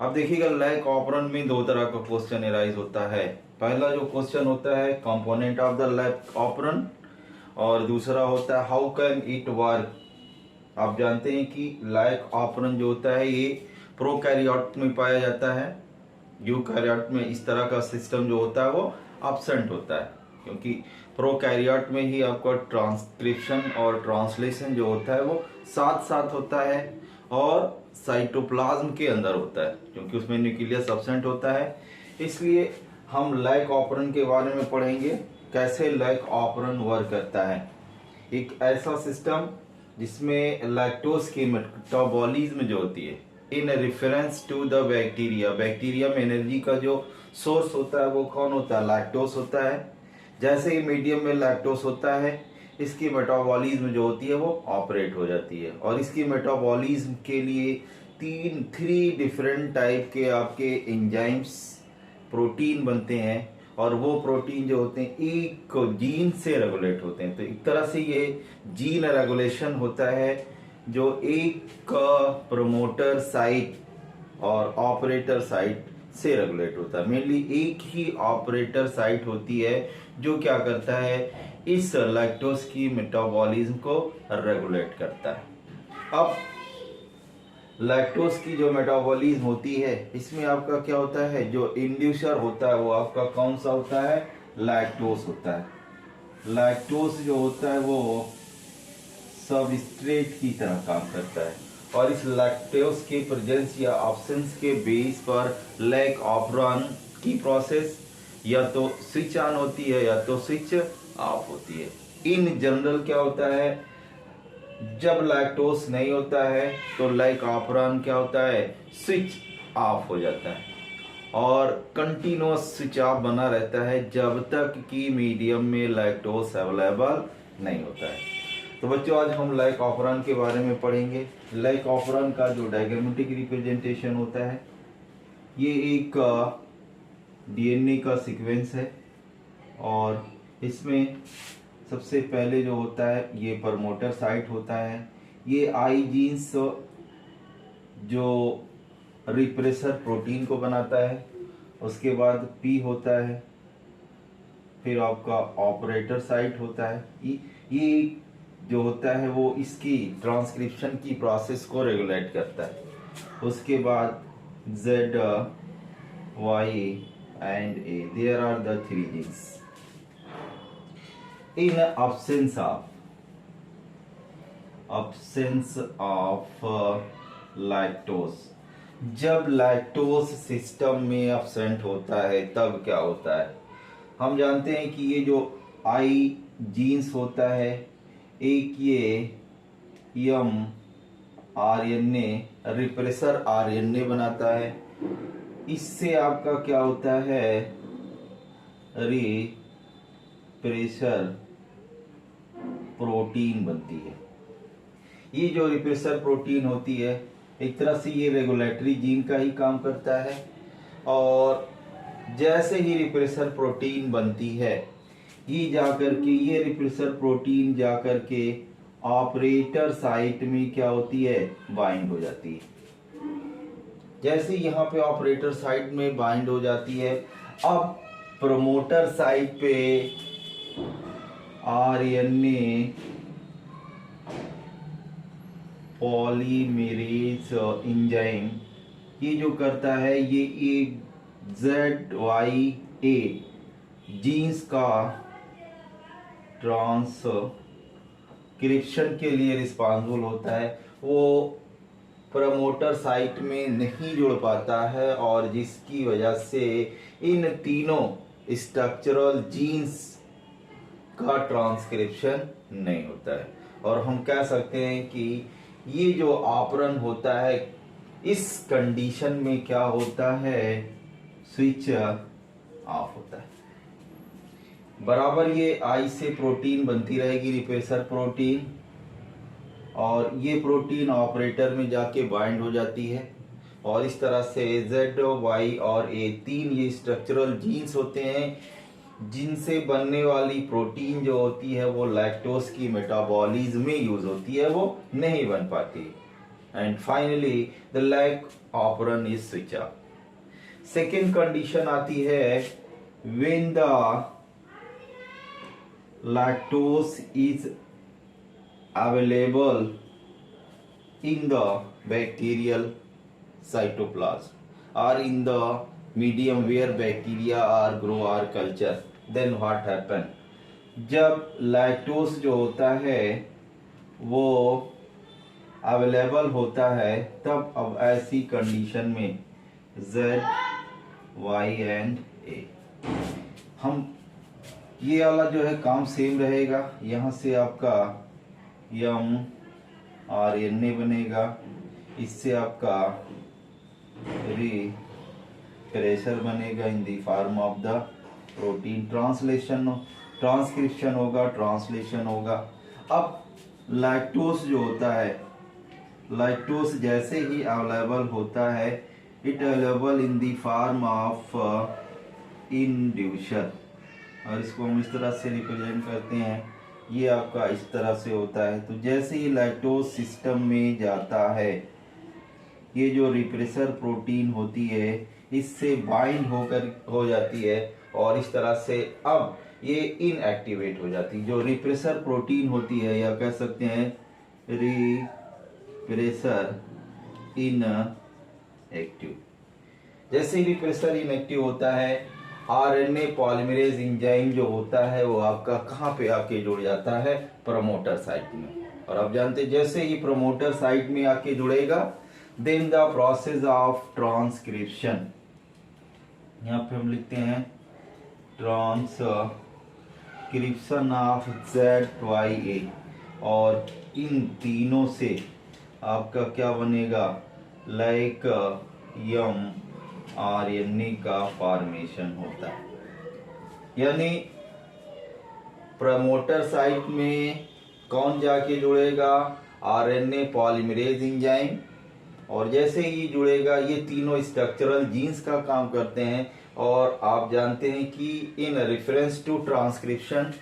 अब देखिएगा lack operand में दो तरह का क्वेश्चन एराइज होता है। पहला जो क्वेश्चन होता है component of the lack operand, और दूसरा होता है हाउ कैन इट वर्क। आप जानते हैं कि लैक ऑपरेंड जो होता है ये प्रोकैरियोट में पाया जाता है। यूकैरियोट में इस तरह का सिस्टम जो होता है वो एब्सेंट होता है, क्योंकि प्रोकैरियोट में ही आपका ट्रांसक्रिप्शन और ट्रांसलेशन जो होता है वो साथ साथ होता है, और साइटोप्लाज्म के अंदर होता है, क्योंकि उसमें न्यूक्लियस एब्सेंट होता है। इसलिए हम लैक ऑपरेंड के बारे में पढ़ेंगे, कैसे लैक ऑपरेंड वर्क करता है। एक ऐसा सिस्टम जिसमें लैक्टोज की मेटाबॉलिज्म जो होती है in reference to the bacteria, bacteria में एनर्जी का जो सोर्स होता है वो कौन होता है, लैक्टोज होता है। जैसे ही मीडियम में लैक्टोज होता है इसकी मेटाबॉलिज्म जो होती है वो ऑपरेट हो जाती है, और इसकी मेटाबॉलिज्म के लिए थ्री डिफरेंट टाइप के आपके एंजाइम्स प्रोटीन बनते हैं, और वो प्रोटीन जो होते हैं एक जीन से रेगुलेट होते हैं। तो एक तरह से ये जीन रेगुलेशन होता है जो एक प्रोमोटर साइट और ऑपरेटर साइट से रेगुलेट होता है। मेनली एक ही ऑपरेटर साइट होती है जो क्या करता है, इस लैक्टोज की मेटाबॉलिज्म को रेगुलेट करता है। अब लैक्टोज की जो मेटाबॉलिज्म होती है इसमें आपका क्या होता है, जो इंड्यूसर होता है वो आपका कौन सा होता है, लैक्टोज होता है। लैक्टोज जो होता है वो सबस्ट्रेट की तरह काम करता है, और इस लैक्टोज के प्रेजेंस या एब्सेंस के बेस पर लैक ऑपरेंड की प्रोसेस या तो स्विच ऑन होती है या तो स्विच ऑफ होती है। इन जनरल क्या होता है, जब लैक्टोज नहीं होता है तो लैक ऑपरेंड क्या होता है, स्विच ऑफ हो जाता है, और कंटिन्यूअस स्विच ऑफ बना रहता है जब तक कि मीडियम में लैक्टोज अवेलेबल नहीं होता है। तो बच्चों आज हम लैक ऑपरेंड के बारे में पढ़ेंगे। लैक ऑपरेंड का जो डायग्रामेटिक रिप्रेजेंटेशन होता है ये एक डीएनए का सीक्वेंस है, और इसमें सबसे पहले जो होता है ये प्रमोटर साइट होता है। ये आई जीन्स जो रिप्रेसर प्रोटीन को बनाता है, उसके बाद पी होता है, फिर आपका ऑपरेटर साइट होता है। ये जो होता है वो इसकी ट्रांसक्रिप्शन की प्रोसेस को रेगुलेट करता है। उसके बाद Z, Y and A, there are the three genes. In absence of lactose, जब लैक्टोज सिस्टम में एब्सेंट होता है तब क्या होता है, हम जानते हैं कि ये जो आई जीन्स होता है एक ये एम आरएनए रिप्रेसर आरएनए बनाता है। इससे आपका क्या होता है, रिप्रेसर प्रोटीन बनती है। ये जो रिप्रेसर प्रोटीन होती है एक तरह से ये रेगुलेटरी जीन का ही काम करता है, और जैसे ही रिप्रेसर प्रोटीन बनती है ये जाकर के ये रिप्रेसर प्रोटीन जाकर के ऑपरेटर साइट में क्या होती है, बाइंड हो जाती है। जैसे यहाँ पे ऑपरेटर साइट में बाइंड हो जाती है, अब प्रोमोटर साइट पे आरएनए पॉलीमेरेज एंजाइम ये जो करता है ये ZYA जीन्स का ट्रांसक्रिप्शन के लिए रिस्पॉन्सिबल होता है। वो प्रमोटर साइट में नहीं जुड़ पाता है, और जिसकी वजह से इन तीनों स्ट्रक्चरल जीन्स का ट्रांसक्रिप्शन नहीं होता है, और हम कह सकते हैं कि ये जो ऑपरेंड होता है इस कंडीशन में क्या होता है, स्विच ऑफ होता है। बराबर ये आई से प्रोटीन बनती रहेगी, रिप्रेसर प्रोटीन, और ये प्रोटीन ऑपरेटर में जाके बाइंड हो जाती है, और इस तरह से Z, Y और A तीन ये स्ट्रक्चरल जीन्स होते हैं जिनसे बनने वाली प्रोटीन जो होती है वो लैक्टोज की मेटाबॉलिज्म में यूज होती है, वो नहीं बन पाती। and finally the lag operon is switch off. Second condition आती है when the lactose is available in the bacterial cytoplasm or in the medium where bacteria are grow or culture, then what happen? जब lactose जो होता है वो available होता है तब अब ऐसी कंडीशन में Z, Y एंड A हम ये वाला जो है काम सेम रहेगा। यहाँ से आपका यम और एन ए बनेगा, इससे आपका प्रेशर बनेगा in the form of the protein, transcription होगा, ट्रांसलेशन होगा। अब लैक्टोस जो होता है, लैक्टोस जैसे ही अवेलेबल होता है it available in the form of inducer, और इसको हम इस तरह से रिप्रेजेंट करते हैं, ये आपका इस तरह से होता है। तो जैसे ही लैक्टोस सिस्टम में जाता है ये जो रिप्रेसर प्रोटीन होती है इससे बाइंड हो जाती है और इस तरह से अब ये इनएक्टिवेट हो जाती है। जो रिप्रेसर प्रोटीन होती है या कह सकते हैं रिप्रेसर इनएक्टिव, जैसे ही रिप्रेसर इनएक्टिव होता है आरएनए पॉलीमरेज एंजाइम जो होता है वो आपका कहाँ पे आके जुड़ जाता है, प्रमोटर साइट में। और आप जानते हैं जैसे ही प्रमोटर साइट में आके जुड़ेगा then the process of transcription, यहाँ पे हम लिखते हैं ट्रांसक्रिप्शन ऑफ ZYA, और इन तीनों से आपका क्या बनेगा, लाइक यम RNA का फॉर्मेशन होता है। यानी प्रमोटर साइट में कौन जाके जुड़ेगा, RNA पॉलीमरेज एंजाइम, और जैसे ही जुड़ेगा ये तीनों स्ट्रक्चरल जीन्स का काम करते हैं। और आप जानते हैं कि in reference to transcription,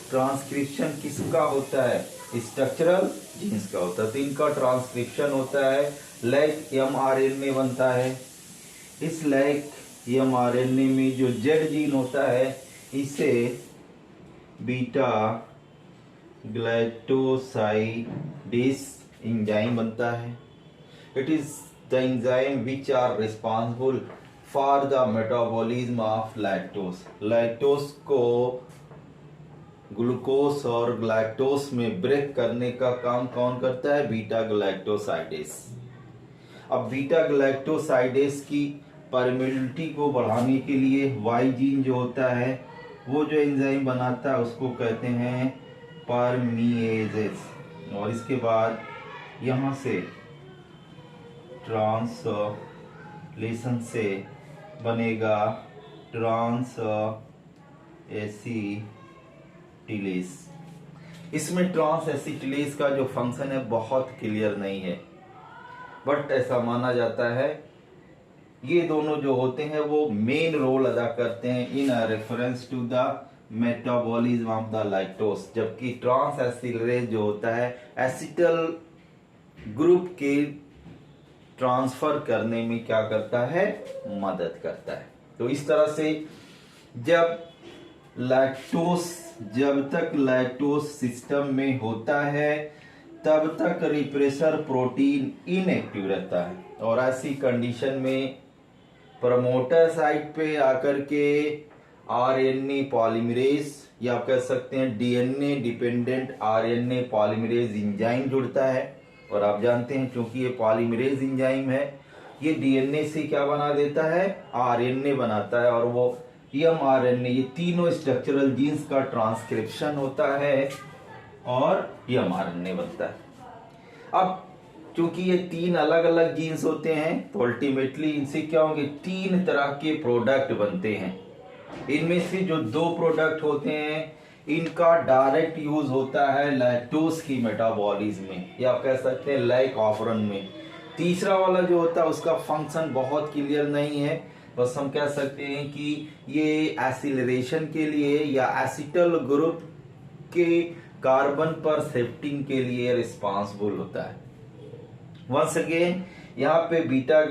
transcription किसका होता है, स्ट्रक्चरल जीन्स का होता है। तो इनका ट्रांसक्रिप्शन होता है, लाइक mRNA बनता है। इस लाइक mRNA में जो Z जीन होता है इसे बीटा ग्लाइकोसाइडेस एंजाइम बनता है। It is the enzyme which are responsible for the metabolism of lactose. Lactose को ग्लूकोस और ग्लैक्टोस में ब्रेक करने का काम कौन करता है, बीटा ग्लैक्टोसाइडेस। अब बीटा ग्लैक्टोसाइडेस की परमिबिलिटी को बढ़ाने के लिए Y जीन जो होता है वो जो एंजाइम बनाता है उसको कहते हैं परमिएजेस, और इसके बाद यहाँ से ट्रांसलेशन से बनेगा ट्रांस एसिटिलेज। इसमें ट्रांस एसिटिलेज का जो फंक्शन है बहुत क्लियर नहीं है, बट ऐसा माना जाता है ये दोनों जो होते हैं वो मेन रोल अदा करते हैं in reference to the metabolism of the lactose, जबकि ट्रांस एसिटिलेज जो होता है एसिटल ग्रुप के ट्रांसफर करने में क्या करता है, मदद करता है। तो इस तरह से जब तक लैक्टोस सिस्टम में होता है तब तक रिप्रेसर प्रोटीन इनएक्टिव रहता है, और ऐसी कंडीशन में प्रमोटर साइट पे आकर के आरएनए पॉलीमरेज या आप कह सकते हैं DNA dependent RNA polymerase enzyme जुड़ता है। और आप जानते हैं क्योंकि ये पॉलीमरेज एंजाइम है ये डीएनए से क्या बना देता है, आरएनए बनाता है, और वो mRNA, ये तीनों स्ट्रक्चरल जीन्स का ट्रांसक्रिप्शन होता है और mRNA बनता है। अब क्योंकि ये तीन अलग अलग जीन्स होते हैं तो अल्टीमेटली इनसे क्या होंगे, तीन तरह के प्रोडक्ट बनते हैं। इनमें से जो दो प्रोडक्ट होते हैं इनका डायरेक्ट यूज होता है लैक्टोज की मेटाबॉलिज्म में, या आप कह सकते हैं लैक ऑपरन में। तीसरा वाला जो होता है उसका फंक्शन बहुत क्लियर नहीं है, बस हम कह सकते हैं कि ये एसिलरेशन के लिए या एसिटल ग्रुप के कार्बन पर शिफ्टिंग के लिए रिस्पॉन्सिबल होता है। वंस अगेन यहाँ पे बीटा